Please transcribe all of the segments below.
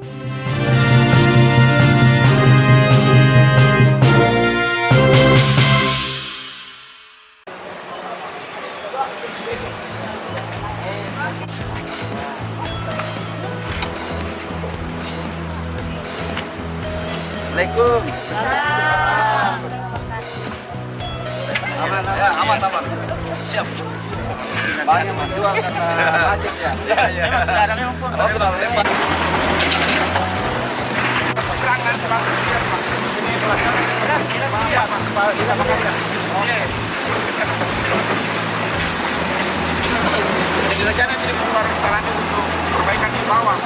Assalamualaikum. Aman ya, aman. Siap. Banyak menjual karena budget ya. Iya. Oh, sudah lepas. Serangan siap, Pak. Ini siap, Pak. Kita makan ya. Oke. Jadi rencana jadi keluar sekarang untuk perbaikan di bawah.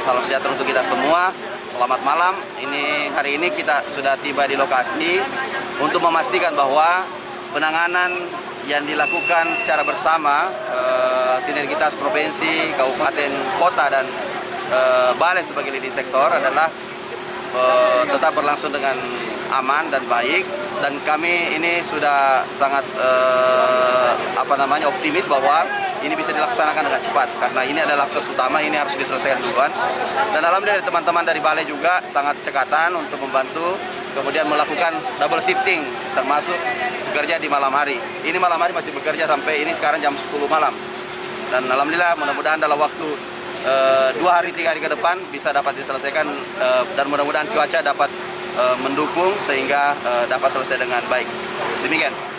Salam sejahtera untuk kita semua. Selamat malam. Hari ini kita sudah tiba di lokasi untuk memastikan bahwa penanganan yang dilakukan secara bersama sinergitas provinsi, kabupaten, kota dan balai sebagai leading sektor adalah tetap berlangsung dengan aman dan baik, dan kami ini sudah sangat optimis bahwa ini bisa dilaksanakan dengan cepat karena ini adalah akses utama, ini harus diselesaikan duluan. Dan alhamdulillah teman-teman dari balai juga sangat cekatan untuk membantu, kemudian melakukan double shifting termasuk bekerja di malam hari. Ini malam hari masih bekerja sampai ini sekarang jam 10 malam. Dan alhamdulillah mudah-mudahan dalam waktu 2 hari 3 hari ke depan bisa dapat diselesaikan, dan mudah-mudahan cuaca dapat mendukung sehingga dapat selesai dengan baik. Demikian.